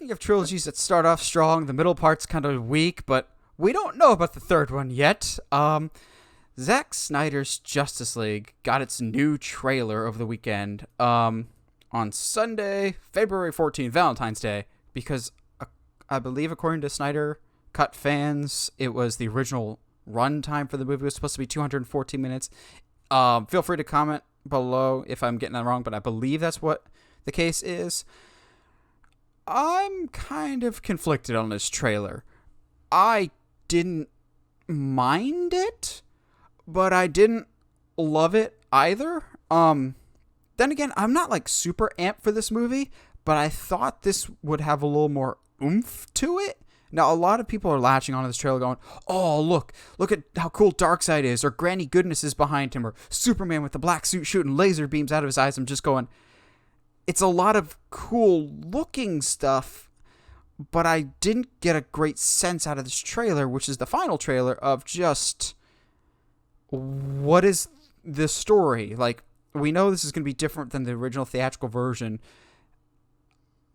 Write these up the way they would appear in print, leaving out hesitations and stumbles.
speaking of trilogies that start off strong, the middle part's kind of weak, but we don't know about the third one yet. Zack Snyder's Justice League got its new trailer over the weekend. On Sunday, February 14th, Valentine's Day, because I believe, according to Snyder Cut fans, it was the original runtime for the movie was supposed to be 214 minutes. Feel free to comment below if I'm getting that wrong, but I believe that's what the case is. I'm kind of conflicted on this trailer. I didn't mind it, but I didn't love it either. Then again, I'm not like super amped for this movie, but I thought this would have a little more oomph to it. Now, a lot of people are latching onto this trailer going, oh, look at how cool Darkseid is, or Granny Goodness is behind him, or Superman with the black suit shooting laser beams out of his eyes. I'm just going, it's a lot of cool looking stuff, but I didn't get a great sense out of this trailer, which is the final trailer, of just what is the story. Like, we know this is going to be different than the original theatrical version.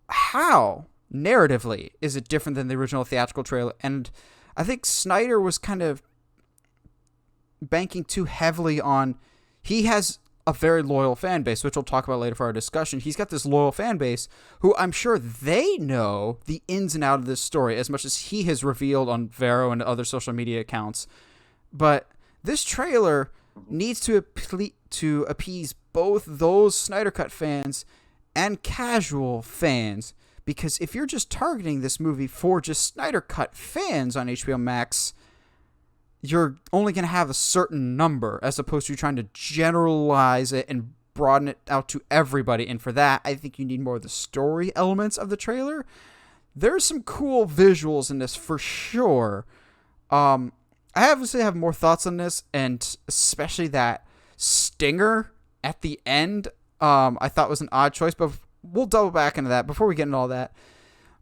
How, narratively, is it different than the original theatrical trailer? And I think Snyder was kind of banking too heavily on, he has a very loyal fan base, which we'll talk about later for our discussion. He's got this loyal fan base who I'm sure they know the ins and outs of this story as much as he has revealed on Vero and other social media accounts. But this trailer needs to appease both those Snyder Cut fans and casual fans, because if you're just targeting this movie for just Snyder Cut fans on HBO Max, you're only going to have a certain number, as opposed to trying to generalize it and broaden it out to everybody. And for that, I think you need more of the story elements of the trailer. There's some cool visuals in this for sure. I obviously have more thoughts on this, and especially that stinger at the end, I thought was an odd choice, but we'll double back into that before we get into all that.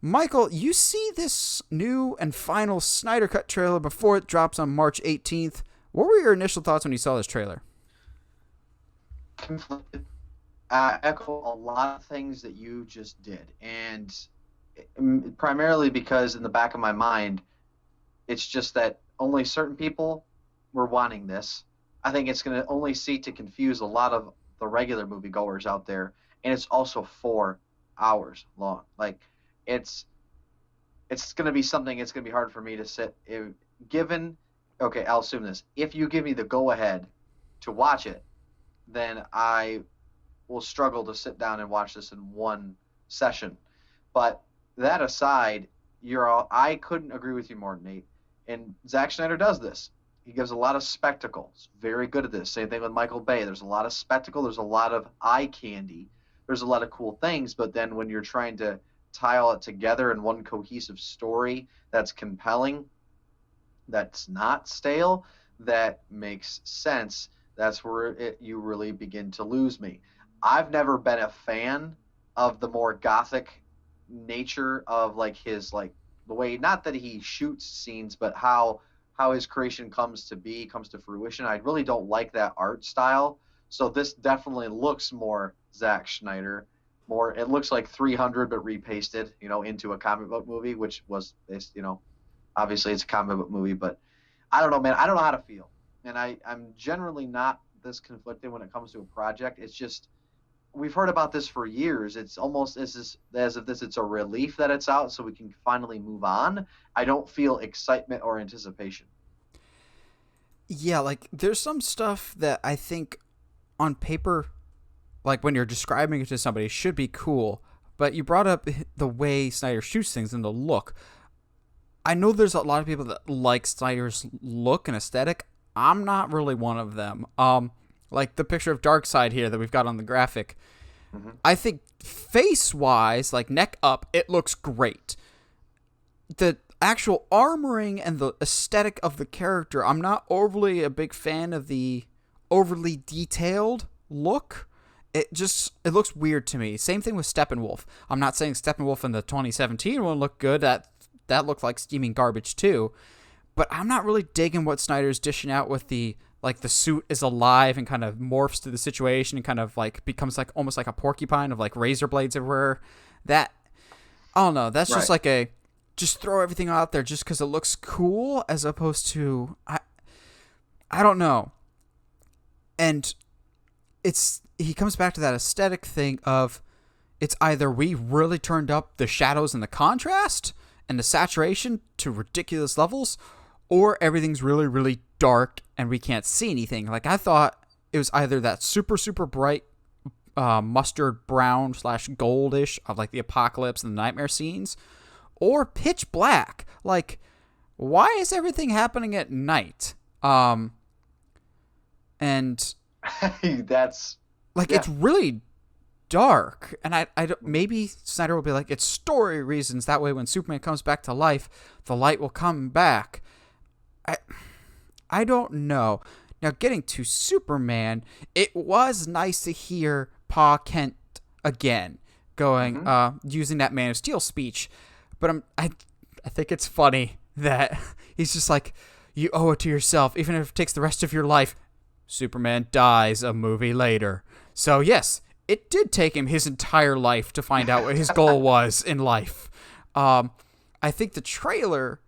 Michael, you see this new and final Snyder Cut trailer before it drops on March 18th. What were your initial thoughts when you saw this trailer? Conflicted. I echo a lot of things that you just did, and primarily because in the back of my mind, it's just that only certain people were wanting this. I think it's going to only seek to confuse a lot of the regular moviegoers out there, and it's also 4 hours long. Like, it's going to be something. It's going to be hard for me to sit. I'll assume this. If you give me the go-ahead to watch it, then I will struggle to sit down and watch this in one session. But that aside, I couldn't agree with you more, Nate. And Zack Snyder does this. He gives a lot of spectacle. He's very good at this. Same thing with Michael Bay. There's a lot of spectacle. There's a lot of eye candy. There's a lot of cool things. But then when you're trying to tie all it together in one cohesive story that's compelling, that's not stale, that makes sense, that's where you really begin to lose me. I've never been a fan of the more gothic nature of like his, like, the way, not that he shoots scenes, but how his creation comes to fruition. I really don't like that art style. So this definitely looks more Zack Snyder. It looks like 300 but repasted, into a comic book movie, which was, obviously it's a comic book movie, but I don't know, man. I don't know how to feel. And I'm generally not this conflicted when it comes to a project. It's just, we've heard about this for years. It's almost as if it's a relief that it's out so we can finally move on. I don't feel excitement or anticipation. Yeah, like, there's some stuff that I think on paper, like when you're describing it to somebody, should be cool. But you brought up the way Snyder shoots things and the look. I know there's a lot of people that like Snyder's look and aesthetic. I'm not really one of them. Like the picture of Darkseid here that we've got on the graphic. Mm-hmm. I think face-wise, like neck up, it looks great. The actual armoring and the aesthetic of the character, I'm not overly a big fan of the overly detailed look. It looks weird to me. Same thing with Steppenwolf. I'm not saying Steppenwolf in the 2017 one looked good. That looked like steaming garbage too. But I'm not really digging what Snyder's dishing out with the suit is alive and kind of morphs to the situation and kind of like becomes like almost like a porcupine of like razor blades everywhere. That I don't know. That's just Right. like just throw everything out there just because it looks cool, as opposed to I don't know. And he comes back to that aesthetic thing of it's either we really turned up the shadows and the contrast and the saturation to ridiculous levels, or everything's really, really dark and we can't see anything. Like, I thought it was either that super, super bright mustard brown / goldish of like the apocalypse and the nightmare scenes, or pitch black. Like, why is everything happening at night? And That's like, yeah. it's really dark, and I don't, maybe Snyder will be like, it's story reasons, that way when Superman comes back to life, the light will come back. I don't know. Now, getting to Superman, it was nice to hear Pa Kent again going using that Man of Steel speech, but I think it's funny that he's just like, you owe it to yourself, even if it takes the rest of your life. Superman dies a movie later. So yes, it did take him his entire life to find out what his goal was in life. I think the trailer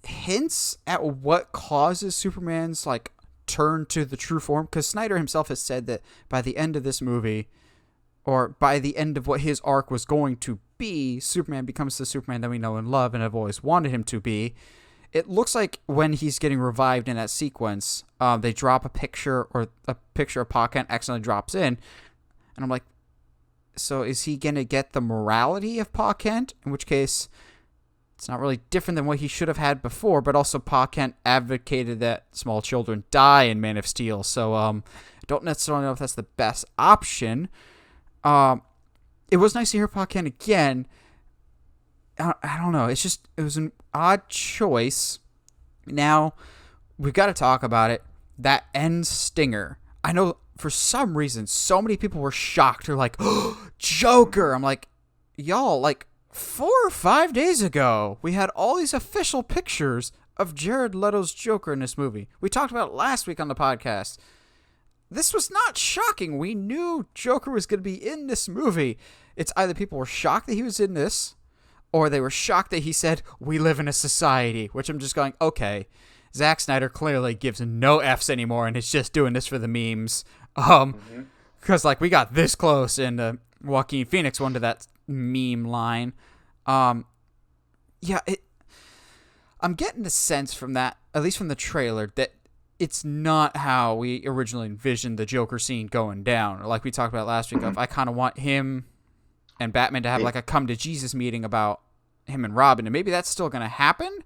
hints at what causes Superman's like turn to the true form, because Snyder himself has said that by the end of this movie, or by the end of what his arc was going to be, Superman becomes the Superman that we know and love and have always wanted him to be. It looks like when he's getting revived in that sequence, they drop a picture, or a picture of Pa Kent accidentally drops in, and I'm like, so is he going to get the morality of Pa Kent? In which case, it's not really different than what he should have had before, but also Pa Kent advocated that small children die in Man of Steel, so I don't necessarily know if that's the best option. It was nice to hear Pa Kent again. I don't know. It was an odd choice. Now, we've got to talk about it. That end stinger. I know for some reason, so many people were shocked. They're like, oh, Joker. I'm like, y'all, like 4 or 5 days ago, we had all these official pictures of Jared Leto's Joker in this movie. We talked about it last week on the podcast. This was not shocking. We knew Joker was going to be in this movie. It's either people were shocked that he was in this, or they were shocked that he said, we live in a society, which I'm just going, okay, Zack Snyder clearly gives no Fs anymore, and it's just doing this for the memes. Because, like, we got this close, and Joaquin Phoenix went to that meme line. I'm getting the sense from that, at least from the trailer, that it's not how we originally envisioned the Joker scene going down. Like we talked about last week, I kind of want him and Batman to have like a come to Jesus meeting about him and Robin, and maybe that's still going to happen.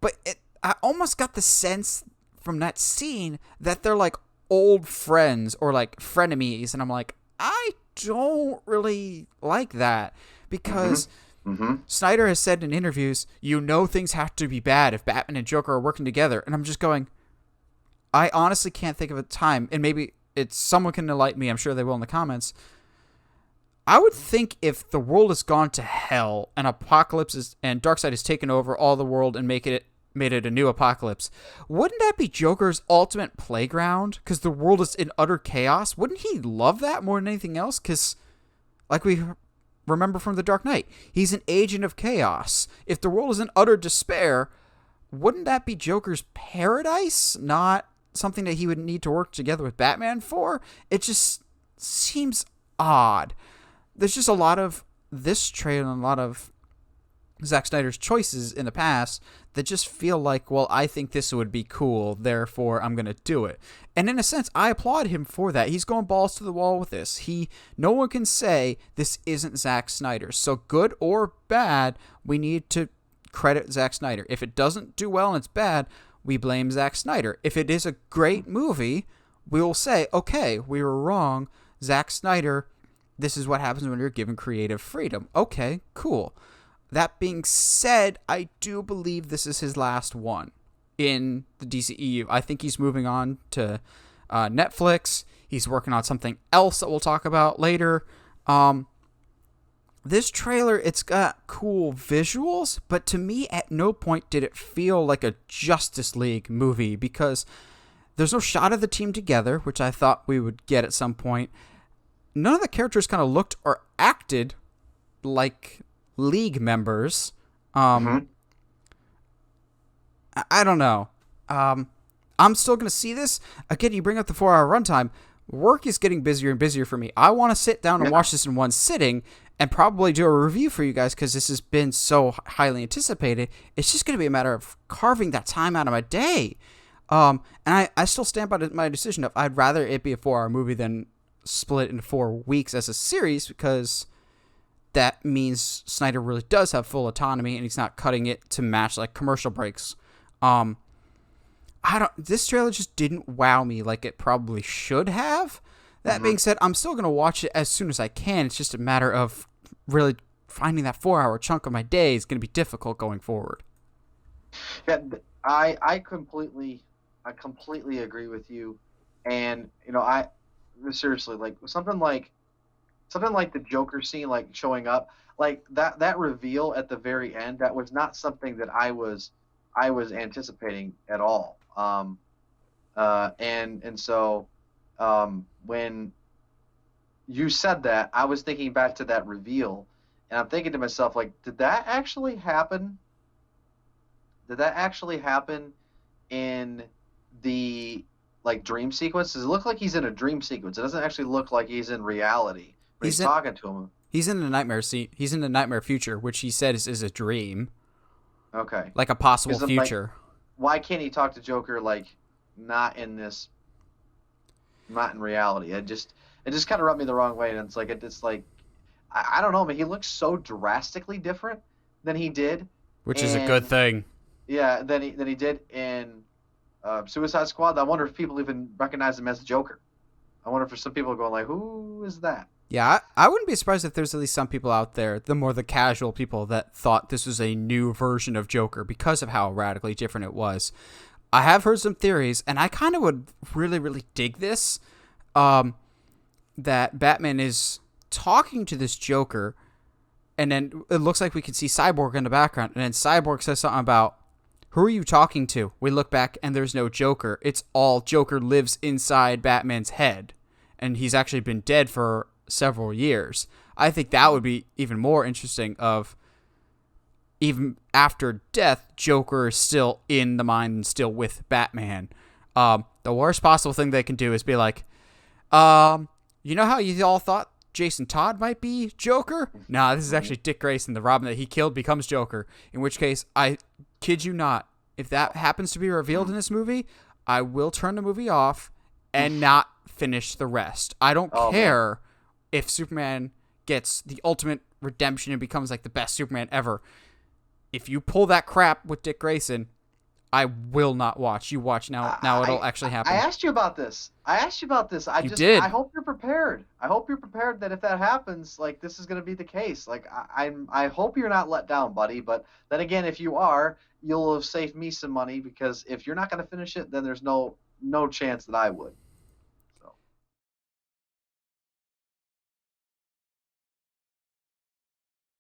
But I almost got the sense from that scene that they're like old friends or like frenemies, and I'm like, I don't really like that, because Snyder has said in interviews, things have to be bad if Batman and Joker are working together, and I'm just going, I honestly can't think of a time, and maybe someone can enlighten me, I'm sure they will in the comments. I would think if the world has gone to hell and and Darkseid has taken over all the world and made it a new apocalypse, wouldn't that be Joker's ultimate playground? Because the world is in utter chaos. Wouldn't he love that more than anything else? Because, like we remember from The Dark Knight, he's an agent of chaos. If the world is in utter despair, wouldn't that be Joker's paradise? Not something that he would need to work together with Batman for? It just seems odd. There's just a lot of this trailer and a lot of Zack Snyder's choices in the past that just feel like, well, I think this would be cool, therefore I'm going to do it. And in a sense, I applaud him for that. He's going balls to the wall with this. No one can say this isn't Zack Snyder. So good or bad, we need to credit Zack Snyder. If it doesn't do well and it's bad, we blame Zack Snyder. If it is a great movie, we will say, okay, we were wrong. Zack Snyder, this is what happens when you're given creative freedom. Okay, cool. That being said, I do believe this is his last one in the DCEU. I think he's moving on to Netflix. He's working on something else that we'll talk about later. This trailer, it's got cool visuals, but to me, at no point did it feel like a Justice League movie, because there's no shot of the team together, which I thought we would get at some point. None of the characters kind of looked or acted like League members. Um, Hmm. I don't know. I'm still going to see this. Again, you bring up the 4 hour runtime. Work is getting busier and busier for me. I want to sit down and Yeah. watch this in one sitting and probably do a review for you guys because this has been so highly anticipated. It's just going to be a matter of carving that time out of my day. And I still stand by my decision of I'd rather it be a 4 hour movie than split into 4 weeks as a series because that means Snyder really does have full autonomy and he's not cutting it to match like commercial breaks. Um, I don't. This trailer just didn't wow me like it probably should have. That Hmm. being said, I'm still gonna watch it as soon as I can. It's just a matter of really finding that 4 hour chunk of my day is gonna be difficult going forward. Yeah, I completely agree with you. And I seriously, like something like the Joker scene, like showing up, like that reveal at the very end, that was not something that I was anticipating at all. And so when you said that, I was thinking back to that reveal, and I'm thinking to myself, like, did that actually happen? Did that actually happen in the like dream sequence? Does it look like he's in a dream sequence? It doesn't actually look like he's in reality when he's He's in talking to him. he's in a nightmare scene. He's in a nightmare future, which he said is a dream, Okay, like a possible because I'm like, future. why can't he talk to Joker like not in this, not in reality? It just kind of rubbed me the wrong way, and it's like I don't know, man. He looks so drastically different than he did, Which is a good and thing. yeah, than he did in Suicide Squad. I wonder if people even recognize him as Joker. I wonder if there's some people going like, "Who is that?" Yeah, I wouldn't be surprised if there's at least some people out there, the casual people, that thought this was a new version of Joker because of how radically different it was. I have heard some theories, and I kind of would really, really dig this. Um, that Batman is talking to this Joker, and then it looks like we can see Cyborg in the background, and then Cyborg says something about, "Who are you talking to?" We look back, and there's no Joker. It's all Joker lives inside Batman's head, and he's actually been dead for several years. I think that would be even more interesting. Of even after death, Joker is still in the mind and still with Batman. The worst possible thing they can do is be like, you know how you all thought Jason Todd might be Joker? Nah, this is Mhm. actually Dick Grayson. The Robin that he killed becomes Joker. In which case, I kid you not, if that happens to be revealed in this movie, I will turn the movie off and not finish the rest. I don't Oh man. care if Superman gets the ultimate redemption and becomes like the best Superman ever. If you pull that crap with Dick Grayson, I will not watch. You watch now. Now it'll I actually I happen. asked you about this. I asked you about this. You I did, hope you're prepared. I hope you're prepared that if that happens, like this is going to be the case. Like I hope you're not let down, buddy. But then again, if you are, you'll have saved me some money because if you're not going to finish it, then there's no chance that I would.